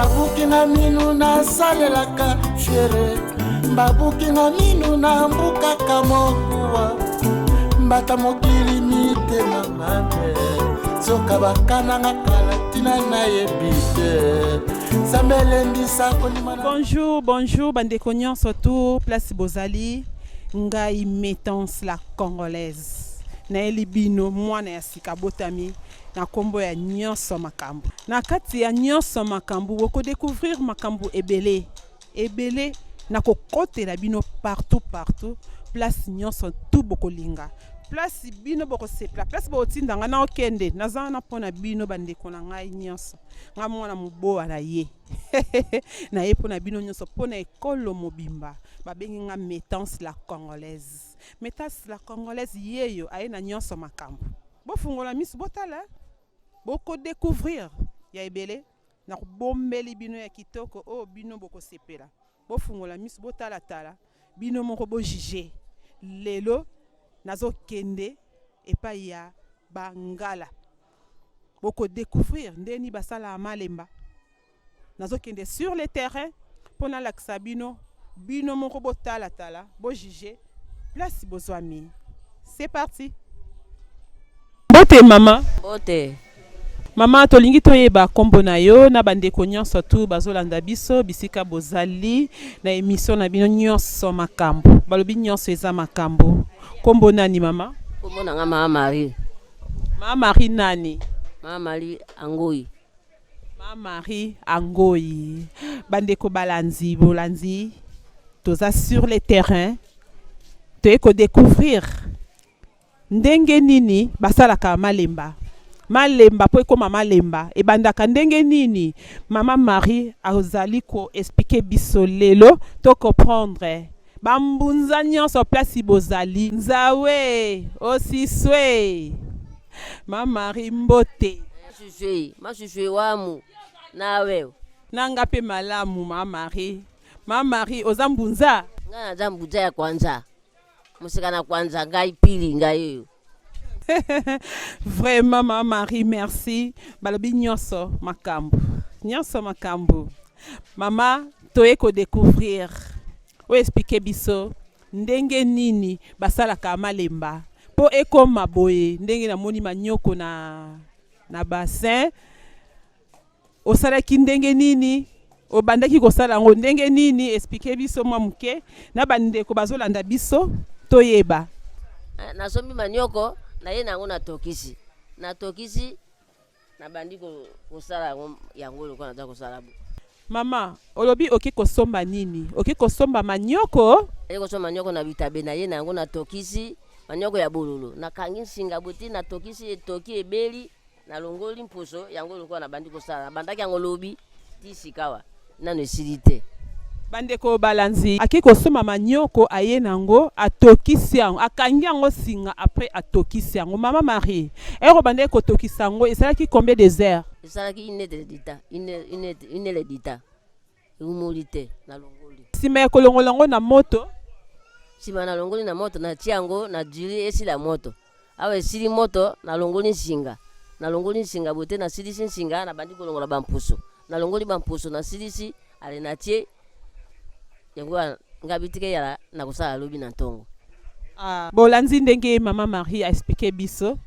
babuki na minu na salelaka chere babuki na minu na mbukaka mokuwa mbata mokili mitema ngane soka bakananga kala tina na yebite sambelendi sako ni mana. Bonjour bandeko nyonso tu place bozali ngai Métance la congolaise na elibino mwana ya sika botami na kombo ya nyonso makambu na kati ya nyonso makambu boko découvrir makambu ebele na kokotela bino partout place nyonso tu boko linga place bino boko sepla place botinda nga na okende nazana pona bino bandeko na ngai nyonso nga mwana muboa na ye na ye pona bino nyonso pona ekolo mobimba babengi nga Métance la congolaise. Métance la congolaise yeyo aye na nyonso makambu bofungola misu botala boko découvrir ya ebele na bombeli bino ya kitoko o bino boko sepela bofungola misu botala bino moko bo juger lelo nazo kende epai ya bangala boko découvrir ndeni basala malemba nazo kende sur le terrain pona laksa bino moko botala bo juger place bozwami. C'est parti. Bote mama. Bote. Mama tolingi toyeba kombo na yo na bandeko nyonso tu bazolanda biso bisika bozali na émission na bino nyonso makambo balobi nyonso eza makambo kombo nani mama? Kombo na nga Mama Marie. Mama Marie nani? Mama Marie Angoyi. Mama Marie Angoyi. Bandeko bolanzi toza sur le terrain toyeko découvrir ndenge nini basalaka malemba po ekoma malemba ebandaka ndenge nini Mama Marie azali ko expliquer biso lelo to comprendre bambunza nyonso place bozali nzawe osiswe Mama Marie mbote mashushui wamu nawe nanga pe malamu Mama Marie ozambunza ngana zambunza ya kwanza musikana kwanza ngai pili ngai. Vraiment Mama Marie merci balobi nyonso makambu mama toyeko découvrir o expliquer biso ndenge nini basalaka malemba po ekoma boye ndenge na moni manyoko na bassin osalaki ndenge nini obandaki kosala ngo ndenge nini expliquer biso mwa muke na bandeko bazolanda biso toyeba. Nasomi manyoko na ye nango natokisi na bandiko kosala yango loko na kosala. Mama olobi oki kosomba nini? Oki kosomba manyoko? Kosomba manyoko na bitabe na ye nango natokisi manyoko ya bololo na kangi singa buti natokisi etoki ebeli na longoli mposo yango loko na bandiko kosala bandaki yango lobi tisikawa nano esilite. Bandeko balanzi aki kosoma manyoko aye nango atokisi yango akangi yango singa après atokisi yango. Mama Marie ero bandeko kotokisa yango esalaki combien de heures? Esalaki une ledita umolite na longoli sima ya kolongolongo na moto sima na longoli na moto na tiango na jiri esila moto awe esili moto na longoli nsinga bote na silisi nsinga na bandi kolongola bampuso na longoli bampuso na silisi ale na tie yango ngabitike yala na kusala lobi na ntongo. Bolanzi ndenge Mama Marie a expliqué biso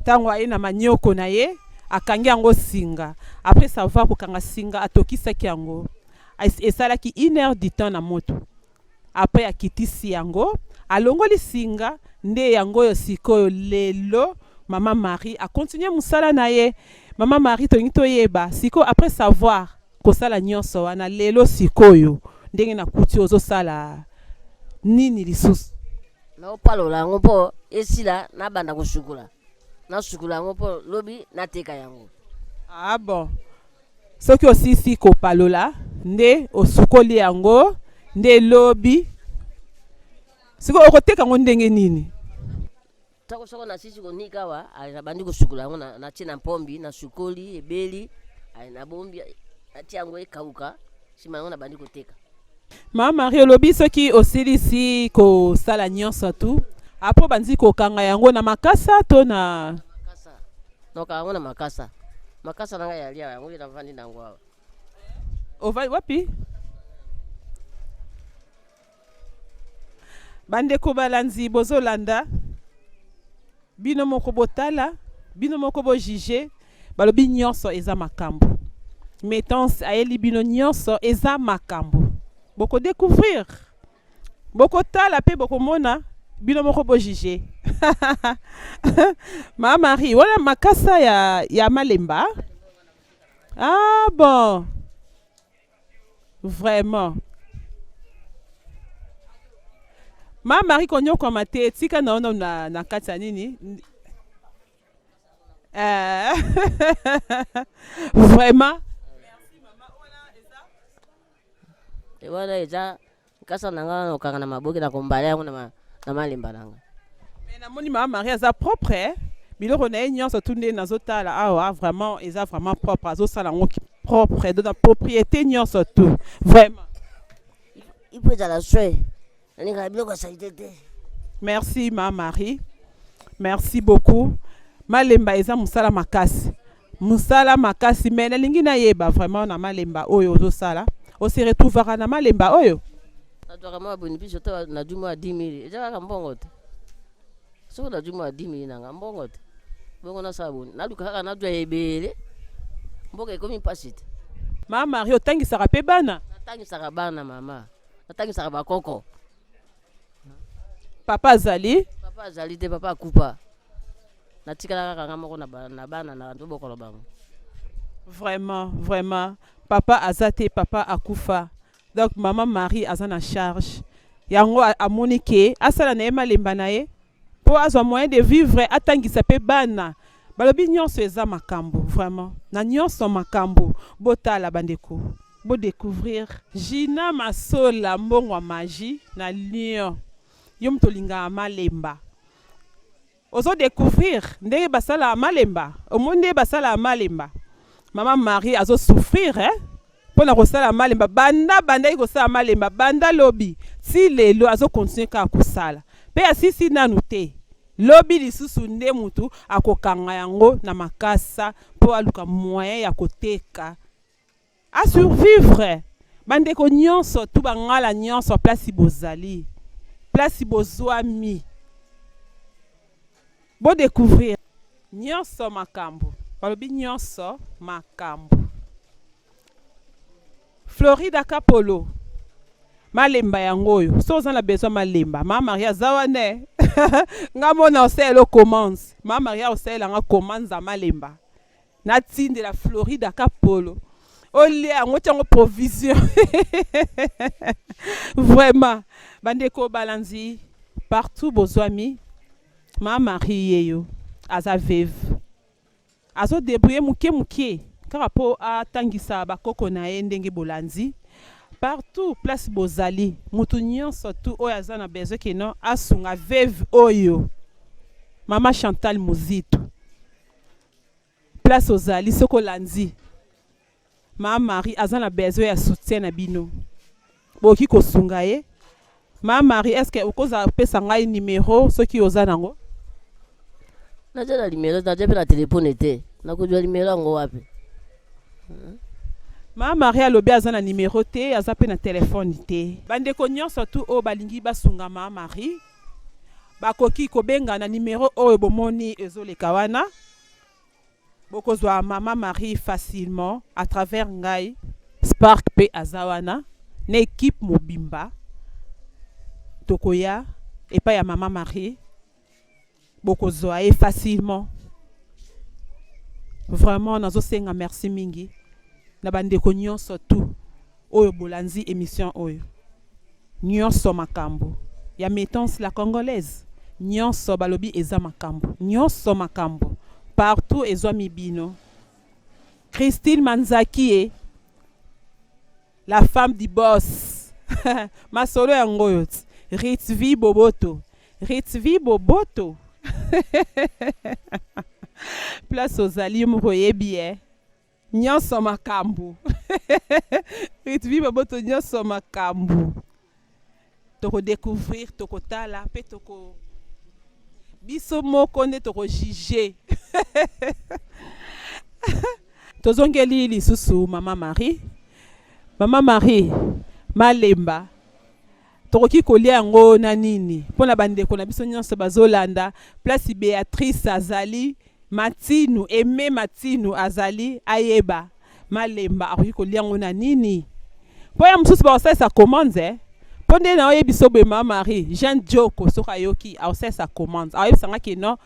tango aye na manyoko na ye akangi yango singa après savoir kokanga singa atokisaki yango esalaki 1 heure du temps na moto après akitisi yango alongoli singa nde yango yo sikoyo lelo Mama Marie a continué musala na ye. Mama Marie tolingi toyeba siko après savoir kosala nyonso wana lelo sikoyo ndenge na kuti ozosala nini lisusu na opalola yango po esila na banda kusukula na sukula yango po lobi na teka yango. Bon soki osisi kopalola nde osukoli yango nde lobi siko okoteka yango ndenge nini soko na sisi konika wa ala bandi kusukula yango na tina pombi na sukoli ebeli na bombi ati yango ekauka sima yango na bandi koteka. Mama Marie olobi soki osilisi kosala nyonso tu apo banzi kokanga yango na makasa to na makasa noka yango na makasa nanga ya lia yango ina vandi nango awa Ovali wapi? Bandeko balanzi bozolanda. Bino moko botala, bino moko bo juger, balobi nyonso eza makambo. Mettons ayeli bino nyonso eza makambo. Boko découvrir. Boko tala pe boko mona, bino moko bo juger. Ma Marie, wala makasa ya malemba. Ah bon. Vraiment. Ma Marie konyo kwa mate tika naona na kati ya nini? Vraiment. Merci maman. Wala eza kasa nanga okanga na maboki na kombala yango na malemba nanga. Mais na moni Mama Marie eza propre. Biloko na nyonso tunde nazotala awa vraiment eza vraiment propre. Azosala ngo propre de la propriété nyonso tout. Vraiment. Il peut être la soie. Merci ma Marie. Merci beaucoup. Malemba eza musala makasi. Musala makasi mais na lingi na yeba vraiment na malemba oyo ozosala. On se retrouvera na malemba oyo. Na to kama bonifice to na juma 10 000. Eza ka mbongo te. So na juma 10 000 na mbongo te. Bongo na sabuni. Na duka ka na dwa ebele. Mboka ekomi pasite. Ma Marie otangisaka pe bana. Natangisaka bana mama. Natangisaka bakoko. Papa azali? Papa azali te papa akupa. Natikala kaka ngamoko na bana na ndoboko bango. Vraiment, vraiment. Papa azate, papa akufa. Donc maman Marie azana charge. Yango amonike asala na ema lemba na ye. Po azwa moyen de vivre atangisa pe bana. Balobi nyonso eza makambo, vraiment. Na nyonso makambo. Botala bandeko. Bo découvrir Gina Masola mbongwa magie na Lyon. Yom tolinga malemba. Ozo découvrir ndenge basala malemba. Omonde basala malemba. Maman Marie azo souffrir pona kosala malemba banda iko sala malemba banda lobi si lelo azo continuer ka kosala. Pe asisi nanu te. Lobi lisusu nde mutu akokanga yango na makasa po aluka moyen ya koteka. A survivre. Bandeko nyonso tu bangala nyonso place bozali. Place bozwami. Bo découvrir nyonso makambo. Balobi nyonso makambo. Florida Kapolo. Malemba yangoyo. So on a besoin malemba. Ma Maria zawane. Ngamona oselo commence. Ma Maria osela nga commence za malemba. Natine de la Florida Kapolo. Olé ango tiango provision. Vraiment. Bandeko balanzi partout bozwami. Ma Marie yeyo. Aza veuve. Azo débrouiller muke. Karapo a tangisa bakoko na ye ndenge bolanzi. Partout place bozali. Mutu nyonso tu oyo aza na besoin keno asunga veuve oyo. Mama Chantal Muzito. Place ozali soko lanzi. Ma Marie aza na besoin ya soutien na bino. Boki kosunga ye. Ma Marie est-ce que okoza pesa ngai numéro soki oza nango? Naja na numéro naja pe na téléphone te. Nakojwa numéro ngo wapi? Ma Marie alobi aza na numéro te, aza pe na téléphone te. Bandeko nyonso tu o balingi basunga Ma Marie. Bakoki kobenga na numéro oyo bomoni ezoleka wana. Bokozwa Mama Marie facilement à travers ngai Spark pe azawana na équipe mobimba. Tokoya et pas ya Mama Marie. Bokozwa facilement. Vraiment nazo senga merci mingi. Na bandeko nyonso tu oyo bolanzi émission oyo. Nyonso makambo. Ya Mettons la Congolaise. Nyonso balobi eza makambo. Nyonso makambo. Partout ezwa mibino. Christine Manzaki la femme du boss. Masolo yango Ritvi Boboto. Ritvi Boboto. Place aux alliés mouroye bien. Nyonso makambo. Ritvi Boboto nyonso makambo. Toko découvrir, toko tala, pe toko biso moko nde toko juger. Tozongeli lisusu Mama Marie. Mama Marie Malemba tokoki kolia yango na nini mpona bandeko na biso nyonso bazolanda place Béatrice azali Matinu Aimé Matinu azali ayeba Malemba akoki kolia yango na nini mpo ya mosusu baosalisa commande mpo nde na oyebiso boye Mama Marie Jean Joko soki ayoki aosalisa commande aoyebisanga ke non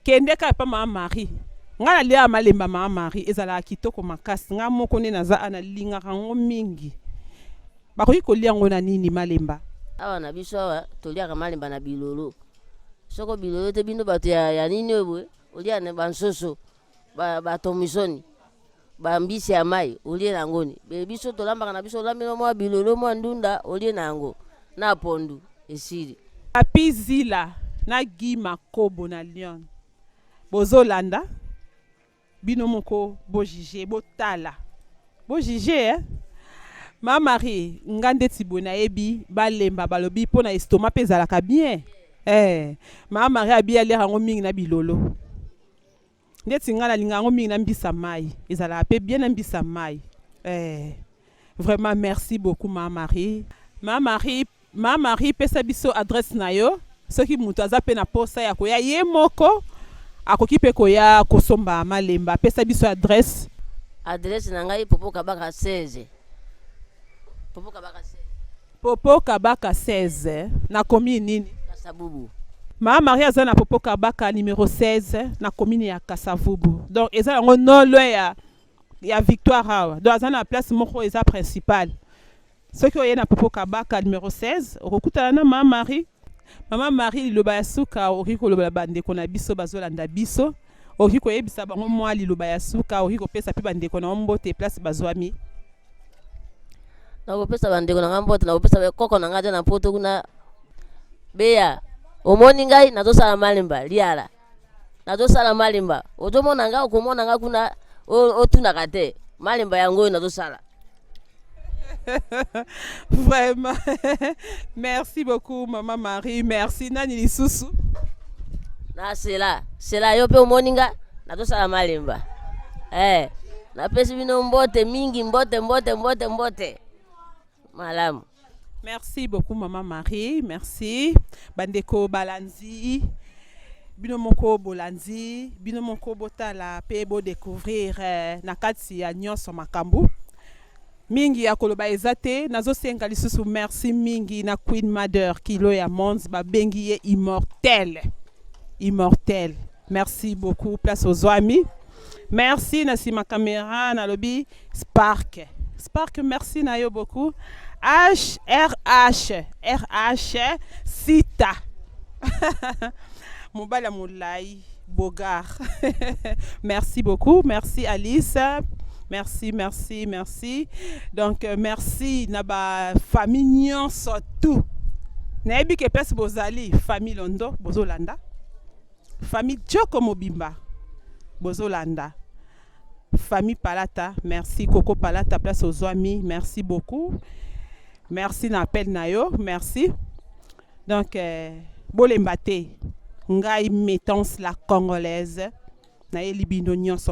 kende kaka epa Mama Marie nga nalia Malemba Mama Marie ezalaka kitoko makasi nga moko nde naza analingaka yango mingi bakoki kolia yango na nini Malemba awa na biso awa toliaka Malemba na bilolo soko bilolo te bino bato ya nini oyo olia na bansoso batomisoni bambisi ya mai olie na ngoni biso tolambaka na biso olambela mwa bilolo mwa ndunda olie na yango na pondu esili Papi Zila na Guy Makobo na Lyon bozolanda bino moko bojije botala bojije Mama Marie nga ndeti boye nayebi balemba balobi mpo na estomac mpe ezalaka bien Mama Marie abi aliaka yango mingi na bilolo ndeti nga nalinga yango mingi na mbisa mai ezalaka mpe bien na mbisa mai vraiment merci beaucoup Mama Marie. Mama Marie pesa biso adresse na yo soki moto aza mpe na posa ya koya ye moko akoki mpe koya kosomba Malemba pesa biso adresse na ngai Popo Kabaka 16 Popo Kabaka 16 na commune nini Kasavubu. Mama Marie aza na Popo Kabaka numéro 16 na commune ya Kasavubu donc eza yango non loin ya Victoire awa donc aza na place moko eza principale soki oye na Popo Kabaka numéro 16 okokutana na Mama Marie. Mama Marie liloba ya suka okoki koloba bandeko na biso bazolanda biso okoki koyebisa bango mwa liloba ya suka okoki kopesa mpe bandeko na mbote place bazwami nakopesa bandeko na mbote nakopesa koko na ngai na poto kuna beya omoni ngai nazosala Malemba liala nazosala Malemba ozomona ngai okomona ngai kuna otunaka te Malemba yango oyo nazosala. Vraiment merci beaucoup Mama Marie merci nani lisusu na sela yo pe omoninga nazosala Malemba napesi bino mbote mingi mbote malamu. Merci beaucoup Mama Marie merci bandeko balanzi bino moko bolanzi bino moko botala pe bo découvrir na kati ya nyonso makambo mingi ya koloba ezate nazosenga lisusu merci mingi na Queen Mother kilo ya Mons babengi ye immortel merci beaucoup place aux amis merci na sima caméra na lobby Spark merci na yo beaucoup RH Sita Mobala Moulay Bogar merci beaucoup merci Alice merci donc merci na ba famille nyonso tout nayebi ke pesi bozali famille Londo bozolanda famille Joko Mobimba bozolanda famille Palata merci Coco Palata place aux amis merci beaucoup merci na appel na yo merci donc bolemba te ngai Métance la congolaise na elibino nyonso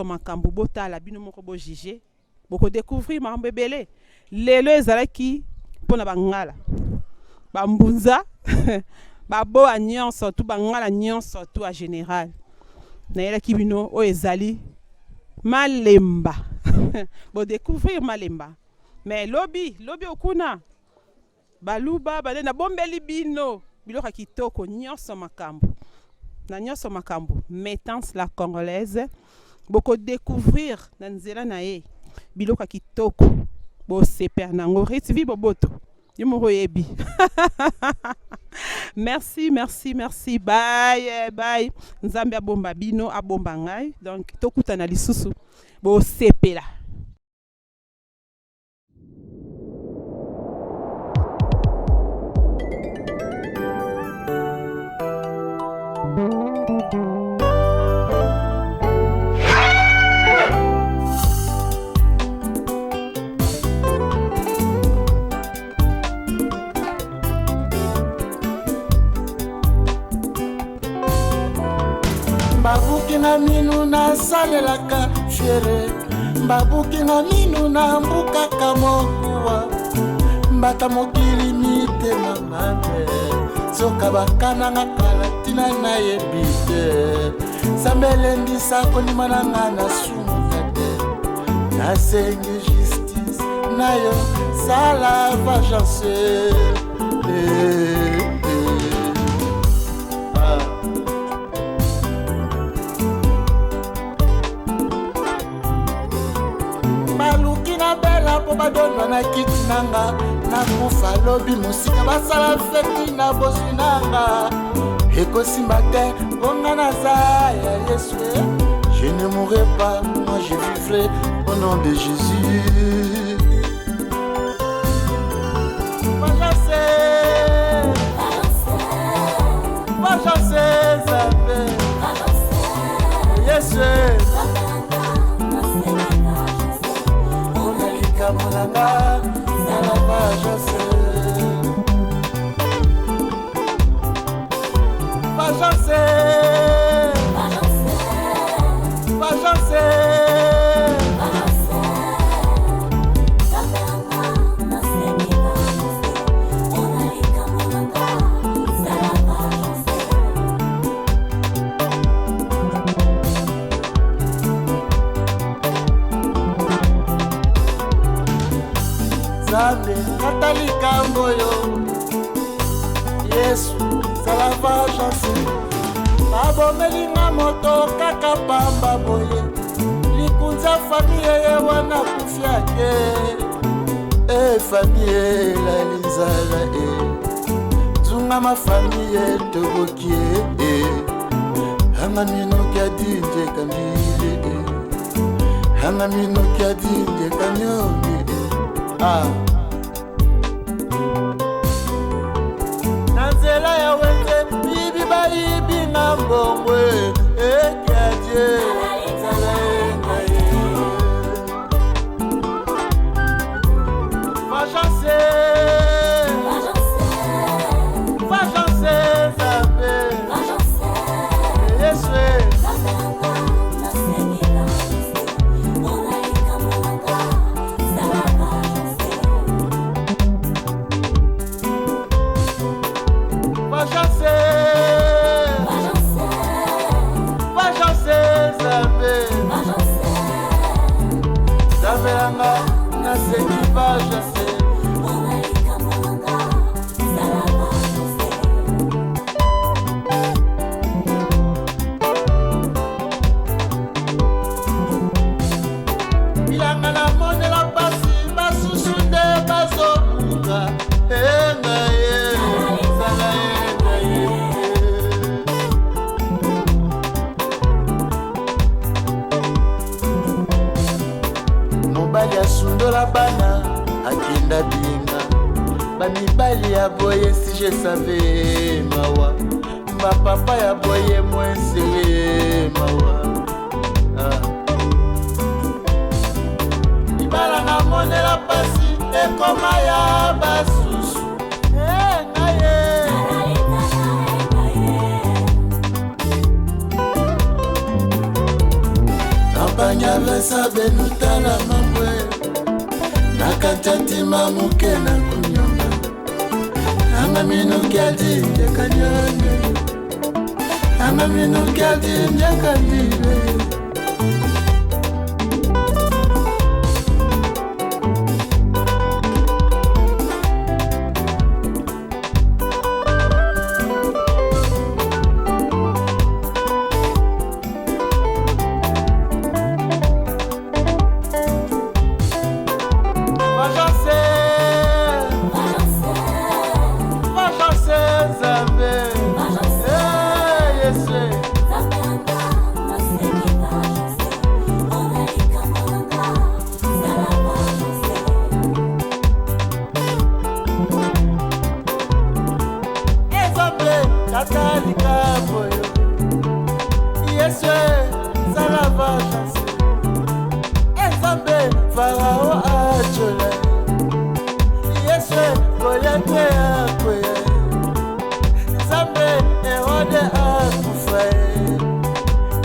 makambo botala bino moko bo juger boko découvrir makambo ebele lelo ezalaki mpona bangala bambunza baboa nyonso tu bangala nyonso tu a général nayelaki bino oyo ezali Malemba bo découvrir Malemba mais lobi okuna baluba bade na bombeli bino biloko kitoko nyonso makambo Métance la congolaise boko découvrir na nzela na ye biloko kitoko bo seper nango retivi boboto yomoro yebi merci bye nzambe abomba bino abomba ngai donc tokutana lisusu bo sepela. babuki na minu nasalelaka shere babuki nga minu na mbuka kamokuwa mbata mokili mitema ngambe soka bakana nga kala tina na yebite sambelendisa konima na nga na sumuka te nasengi justice nayo sala vengeance baluki na bela po badonwa na kiti nanga nakufa lobi mosika basala feti na bozwi nanga ekosimba te bonga naza ya Yesu. Je ne mourrai pas, moi je vivrai au nom de Jésus. Vajase Zambe Yesu Onalika monanga Sala vajase Vajase Zambe katalika mboyo Yesu sala vajase babomelinga moto kaka pamba boye likunza famille ye wana kufiake famille la linzala zunga ma famille tobokie hanga minoki adinje kamile hanga minoki adinje kanyomi nanzela ya wenze bibi baibi na mbongwe ekiadie vajase Zambe Yesu Zambe nasengi vajase bilanga na monela pasi basusu nde bazobuka enga ye sala enga ye mobali asundola bana akenda binga bamibali ya boye si je savais mawa bapapa ya boye mwensele mawa libala na monela pasi ekoma ya basusu engaye kampanya vesa benutala mambwe nakachatima muke na kunyonga anga minuki adinje kanyonge anga minuki adinje kandile Farao achola Yesu koyate akwe Zambe ehode akufa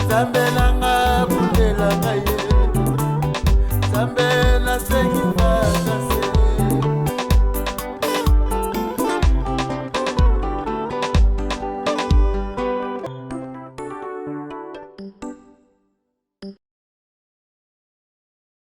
Zambe nanga kundela ngaye nzambe nasengi